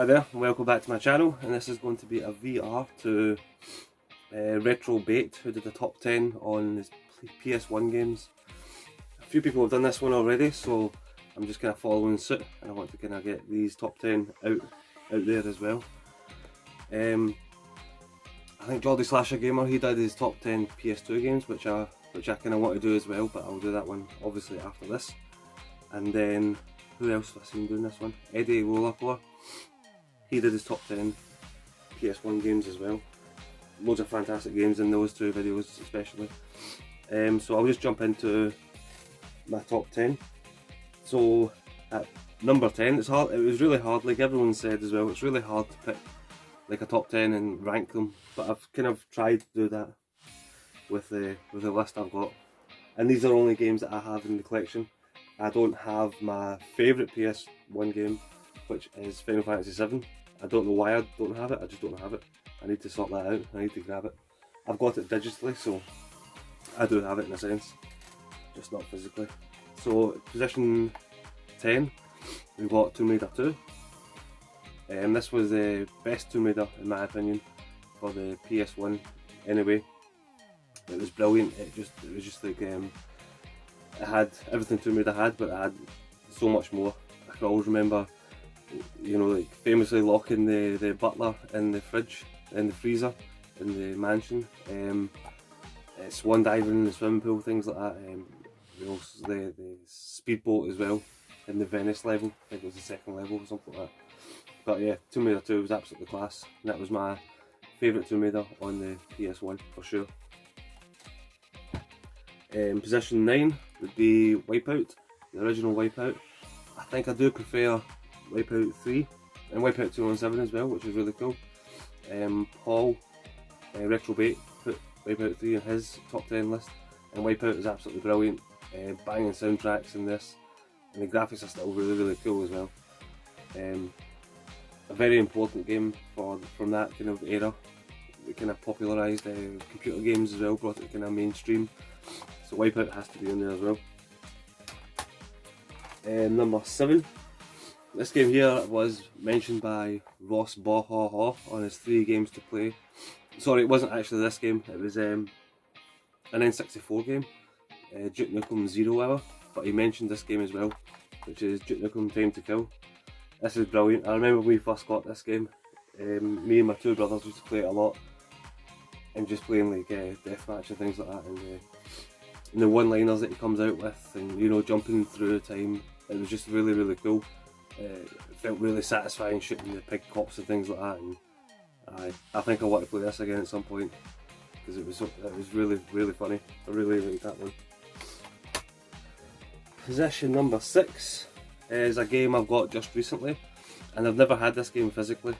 there, and welcome back to my channel, and this is going to be a VR to Retro Bait, who did the top 10 on his PS1 games. A few people have done this one already, so I'm just kind of following suit, and I want to kind of get these top 10 out there as well. I think Geordie Slasher Gamer, he did his top 10 PS2 games, which I kind of want to do as well, but I'll do that one obviously after this. And then, who else have I seen doing this one? Eddie Rollercore, he did his top 10 PS1 games as well. Loads of fantastic games in those two videos especially. So I'll just jump into my top 10. So at number 10, it was really hard, like everyone said as well, it's really hard to pick like a top 10 and rank them, but I've kind of tried to do that with the list I've got. And these are only games that I have in the collection. I don't have my favourite PS1 game, which is Final Fantasy VII. I don't know why I don't have it, I just don't have it. I need to sort that out, I need to grab it. I've got it digitally, so I do have it in a sense, just not physically. So position 10, we've got Tomb Raider 2. This was the best Tomb Raider in my opinion for the PS1 anyway. It was brilliant, it was just like, it had everything Tomb Raider had, but it had so much more. I can always remember, you know, like famously locking the butler in the fridge, in the freezer, in the mansion. Swan diving in the swimming pool, things like that. Also the speedboat as well, in the Venice level. I think it was the second level or something like that. But yeah, Tomb Raider 2 was absolutely class, and that was my favourite Tomb Raider on the PS1 for sure. Position 9 would be Wipeout, the original Wipeout. I think I do prefer Wipeout 3 and Wipeout 217 as well, which is really cool. Paul, Retro Bait, put Wipeout 3 in his top 10 list, and Wipeout is absolutely brilliant. Banging soundtracks in this, and the graphics are still really cool as well. A very important game from that kind of era. It kind of popularised computer games as well, brought it kind of mainstream. So Wipeout has to be in there as well. Number 7. This game here was mentioned by Ross Bahaha on his 3 games to play. Sorry, it wasn't actually this game, it was an N64 game, Duke Nukem 0 Hour, but he mentioned this game as well, which is Duke Nukem Time to Kill. This is brilliant. I remember when we first got this game, me and my 2 brothers used to play it a lot, and just playing like deathmatch and things like that, and the one-liners that he comes out with, and you know, jumping through time. It was just really cool. It felt really satisfying shooting the pig cops and things like that, and I think I want to play this again at some point because it was really funny. I really liked that one. Position number 6 is a game I've got just recently, and I've never had this game physically.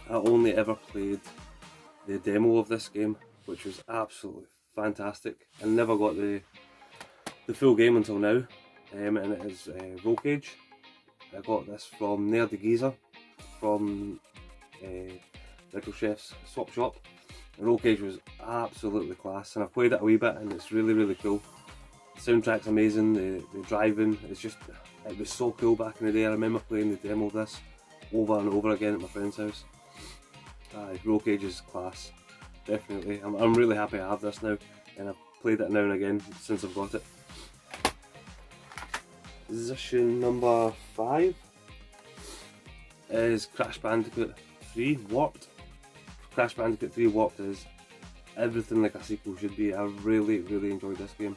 I only ever played the demo of this game, which was absolutely fantastic, and never got the full game until now. And it is Roll Cage. I got this from Nair the Geezer from Little Chef's Swap Shop. And Roll Cage was absolutely class, and I've played it a wee bit, and it's really cool. The soundtrack's amazing, the driving, it was so cool back in the day. I remember playing the demo of this over and over again at my friend's house. Roll Cage is class, definitely. I'm really happy I have this now, and I've played it now and again since I've got it. Position number 5 is Crash Bandicoot 3 Warped. Crash Bandicoot 3 Warped is everything like a sequel should be. I really enjoyed this game.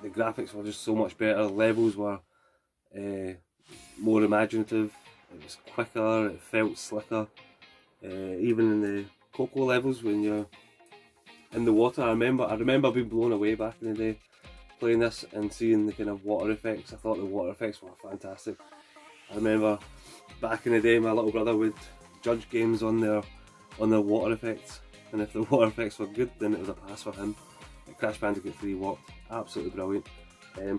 The graphics were just so much better, the levels were more imaginative, it was quicker, it felt slicker. Even in the Coco levels when you're in the water, I remember being blown away back in the day playing this and seeing the kind of water effects. I thought the water effects were fantastic. I remember back in the day my little brother would judge games on their water effects, and if the water effects were good then it was a pass for him. Crash Bandicoot 3 Warped, absolutely brilliant.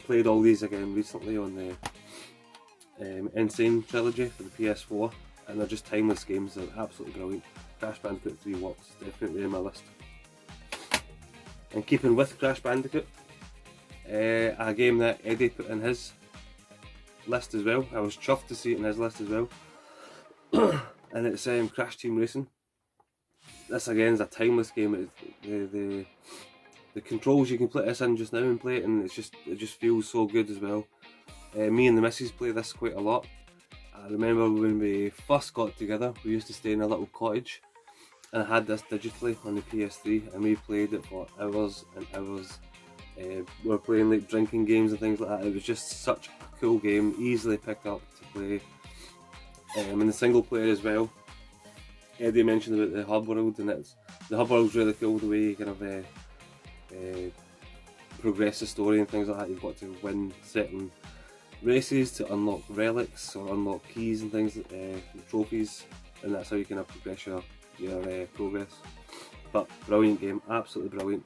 Played all these again recently on the Insane trilogy for the PS4, and they're just timeless games. They're absolutely brilliant. Crash Bandicoot 3 Warped is definitely in my list. And keeping with Crash Bandicoot, a game that Eddie put in his list as well. I was chuffed to see it in his list as well. and it's Crash Team Racing. This again is a timeless game. The controls, you can put this in just now and play it, and it just feels so good as well. Me and the missus play this quite a lot. I remember when we first got together, we used to stay in a little cottage, and I had this digitally on the PS3, and we played it for hours and hours. We were playing like drinking games and things like that. It was just such a cool game, easily picked up to play. And the single player as well. Eddie mentioned about the hub world, and the hub world's really cool, the way you kind of progress the story and things like that. You've got to win certain races to unlock relics or unlock keys and things, trophies, and that's how you kind of progress your progress. But brilliant game, absolutely brilliant.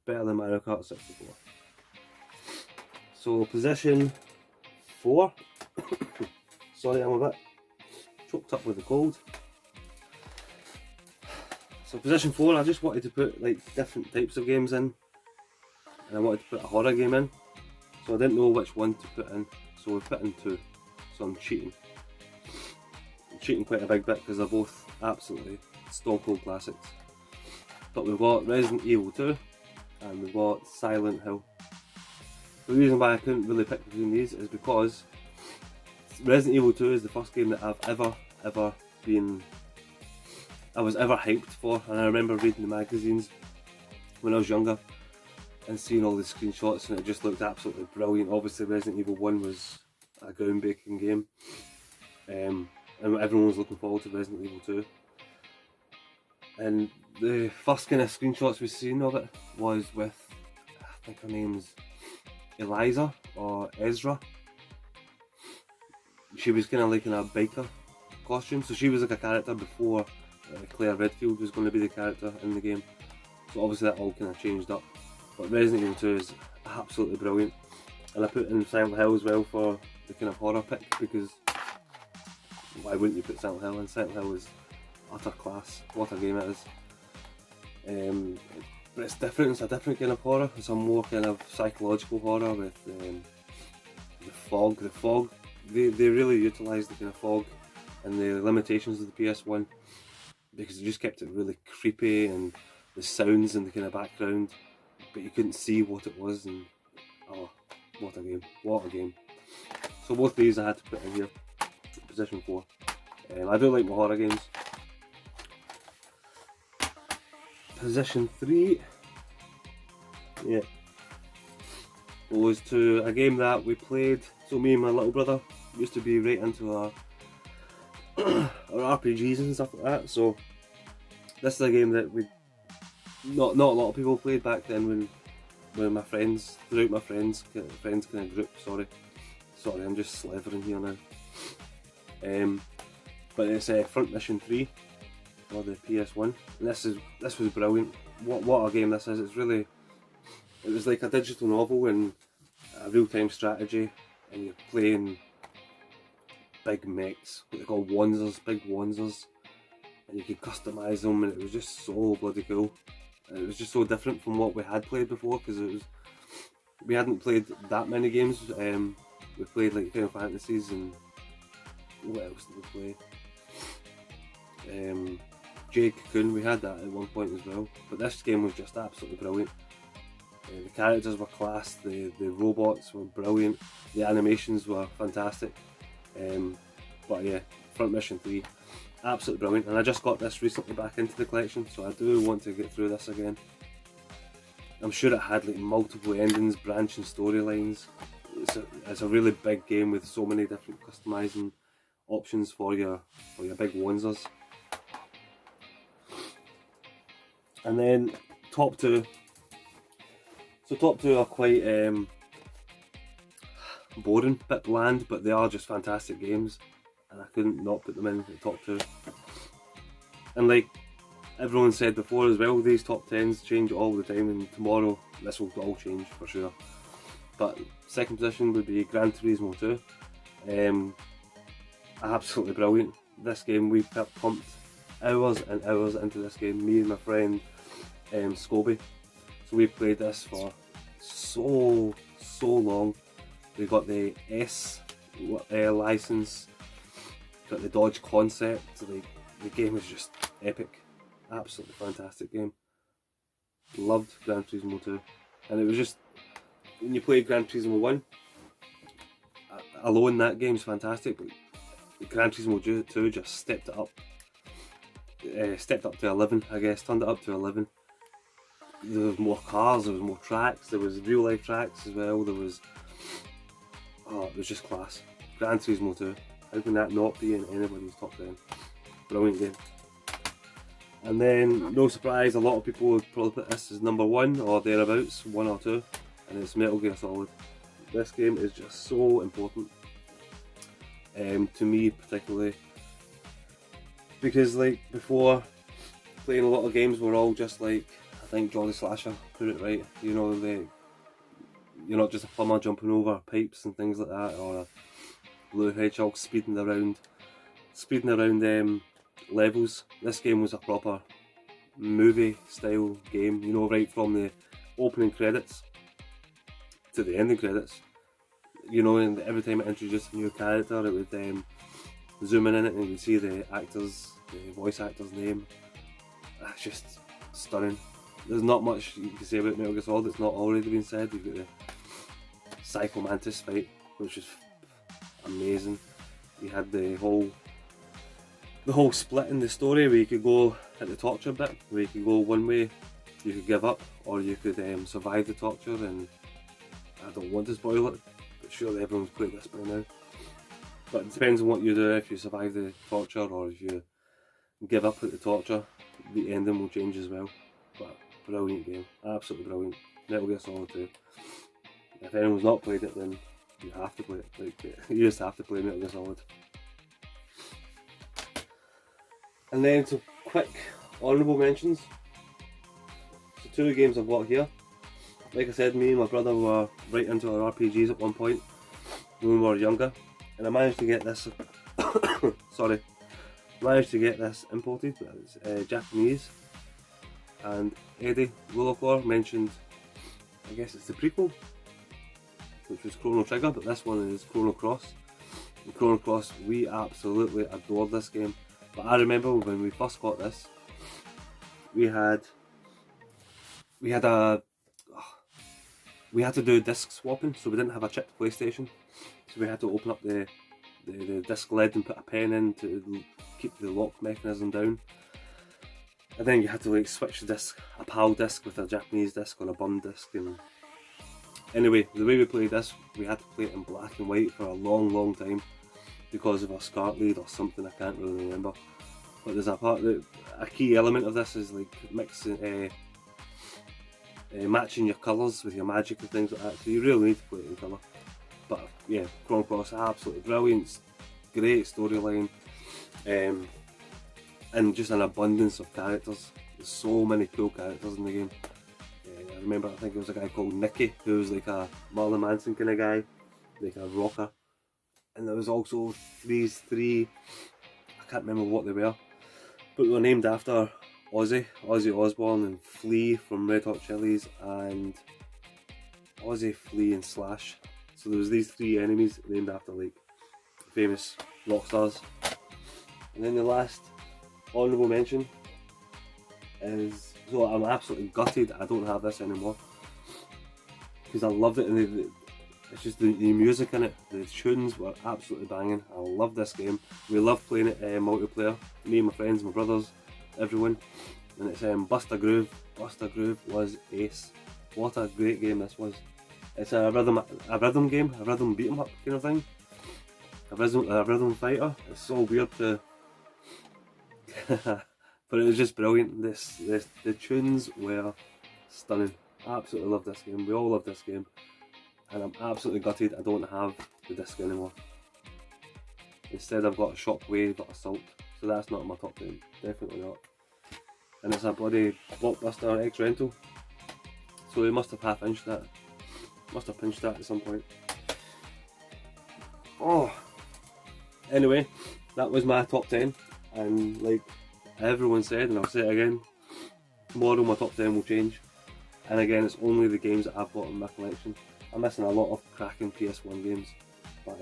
Better than Mario Kart 64. So position 4. Sorry, I'm a bit choked up with the cold. So position 4, I just wanted to put like different types of games in, and I wanted to put a horror game in. So I didn't know which one to put in, so we put in 2. So I'm cheating. I'm cheating quite a big bit because they're both absolutely stone cold classics. But we've got Resident Evil 2 and we've got Silent Hill. The reason why I couldn't really pick between these is because Resident Evil 2 is the first game that I've ever was ever hyped for, and I remember reading the magazines when I was younger and seeing all the screenshots, and it just looked absolutely brilliant. Obviously Resident Evil 1 was a groundbreaking game, and everyone was looking forward to Resident Evil 2. And the first kind of screenshots we've seen of it was with, I think her name's Eliza or Ezra. She was kind of like in a biker costume, so she was like a character before Claire Redfield was going to be the character in the game. So obviously that all kind of changed up. But Resident Evil 2 is absolutely brilliant. And I put in Silent Hill as well for the kind of horror pick, because why wouldn't you put Silent Hill in? Silent Hill is utter class. What a game it is. But it's different, it's a different kind of horror. It's a more kind of psychological horror with the fog. The fog, they really utilised the kind of fog and the limitations of the PS1, because it just kept it really creepy, and the sounds in the kind of background, but you couldn't see what it was, and oh, what a game, what a game. So both these I had to put in here, position 4. I do like my horror games. Position 3, yeah, was to a game that we played. So me and my little brother used to be right into our RPGs and stuff like that. So this is a game that we not a lot of people played back then when my friends, throughout my friends kind of group. Sorry, I'm just slithering here now. But it's Front Mission 3 for the PS1, and this was brilliant. What a game this is! It was like a digital novel and a real-time strategy, and you're playing big mechs, what they call Wanzers, big Wanzers, and you could customise them, and it was just so bloody cool. And it was just so different from what we had played before, because we hadn't played that many games. We played like Final Fantasies, and what else did we play? Jade Cocoon, we had that at one point as well, but this game was just absolutely brilliant. The characters were class, the robots were brilliant, the animations were fantastic. But yeah, Front Mission 3, absolutely brilliant, and I just got this recently back into the collection, so I do want to get through this again. I'm sure it had like multiple endings, branching storylines. It's a really big game with so many different customising options for your big Wanzers. And then top 2. So top 2 are quite boring, a bit bland, but they are just fantastic games, and I couldn't not put them in the top 2. And like everyone said before as well, these top 10s change all the time, and tomorrow this will all change for sure. But second position would be Gran Turismo 2. Absolutely brilliant. This game, we pumped hours and hours into this game, me and my friend Scobie. So we played this for so long. We got the S license but the dodge concept, like the game is just epic, absolutely fantastic game. Loved Gran Turismo 2, and it was just when you play Gran Turismo 1 alone, that game's fantastic, but Gran Turismo 2 just stepped it up. Stepped up to 11, I guess, turned it up to 11. There was more cars, there was more tracks, there was real life tracks as well, there was... Oh, it was just class. Gran Turismo 2, how can that not be in anybody's top 10? Brilliant game. And then, no surprise, a lot of people would probably put this as number 1 or thereabouts, 1 or 2, and it's Metal Gear Solid. This game is just so important, to me particularly, because like before, playing a lot of games were all just like, I think Jolly Slasher put it right, you know, you're not just a plumber jumping over pipes and things like that, or a blue hedgehog speeding around levels. This game was a proper movie style game, you know, right from the opening credits to the ending credits, you know, and every time it introduced a new character it would zoom in it and you would see the voice actor's name. That's just stunning. There's not much you can say about Metal Gear Solid that's not already been said. You've got the Psycho Mantis fight, which is amazing. You had the whole split in the story where you could go at the torture bit, where you could go one way, you could give up, or you could survive the torture, and I don't want to spoil it, but surely everyone's played this by now. But it depends on what you do. If you survive the torture or if you give up at the torture, the ending will change as well. But brilliant game, absolutely brilliant. Metal Gear Solid 2. If anyone's not played it, then you have to play it. Like, you just have to play Metal Gear Solid. And then some quick honourable mentions. So 2 games I've got here. Like I said, me and my brother were right into our RPGs at one point when we were younger, and I managed to get this imported, but it's Japanese. And Eddie Willowclaw mentioned, I guess it's the prequel, which was Chrono Trigger, but this one is Chrono Cross. And Chrono Cross, we absolutely adored this game. But I remember when we first got this, we had to do disc swapping, so we didn't have a chipped PlayStation, so we had to open up the disc lid and put a pen in to keep the lock mechanism down, and then you had to like switch the disc, a PAL disc with a Japanese disc on a bum disc. And anyway, the way we played this, we had to play it in black and white for a long time because of a SCART lead or something, I can't really remember. But there's a key element of this is like mixing, matching your colours with your magic and things like that, so you really need to play it in colour. But yeah, Chrono Cross, absolutely brilliant, great storyline, and just an abundance of characters. There's so many cool characters in the game. I remember, I think it was a guy called Nicky, who was like a Marilyn Manson kind of guy, like a rocker. And there was also these 3, I can't remember what they were, but they were named after Ozzy Osbourne and Flea from Red Hot Chilies, and Ozzy, Flea and Slash. So there was these 3 enemies named after like famous rock stars. And then the last honourable mention is, so I'm absolutely gutted I don't have this anymore, because I loved it, and it's just the music in it, the tunes were absolutely banging. I love this game. We love playing it multiplayer, me and my friends, my brothers, everyone. And it's Buster Groove. Buster Groove was ace. What a great game this was. It's a rhythm game, a rhythm beat 'em up kind of thing. A rhythm fighter. It's so weird to but it was just brilliant. The tunes were stunning. Absolutely love this game. We all love this game. And I'm absolutely gutted I don't have the disc anymore. Instead I've got a Shockwave or Assault, so that's not in my top 10, definitely not. And it's a bloody Blockbuster X rental, so he must have pinched that at some point. Oh, anyway, that was my top 10, and like everyone said, and I'll say it again, tomorrow my top 10 will change. And again, it's only the games that I've got in my collection. I'm missing a lot of cracking PS1 games, but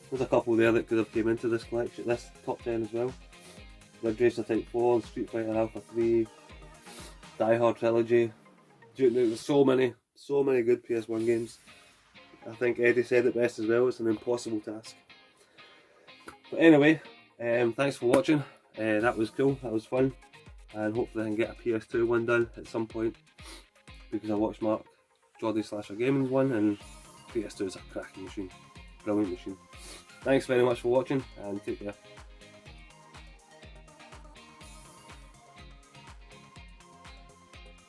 There's a couple there that could have came into this collection, this top 10 as well. Ridge Racer Type 4, Street Fighter Alpha 3, Die Hard Trilogy. There's so many good PS1 games. I think Eddie said it best as well, it's an impossible task. But anyway, thanks for watching. That was cool, that was fun. And hopefully I can get a PS2 one done at some point. Because I watched Mark Geordie Slasher Gaming's one, and PS2 is a cracking machine. Brilliant machine. Thanks very much for watching, and take care.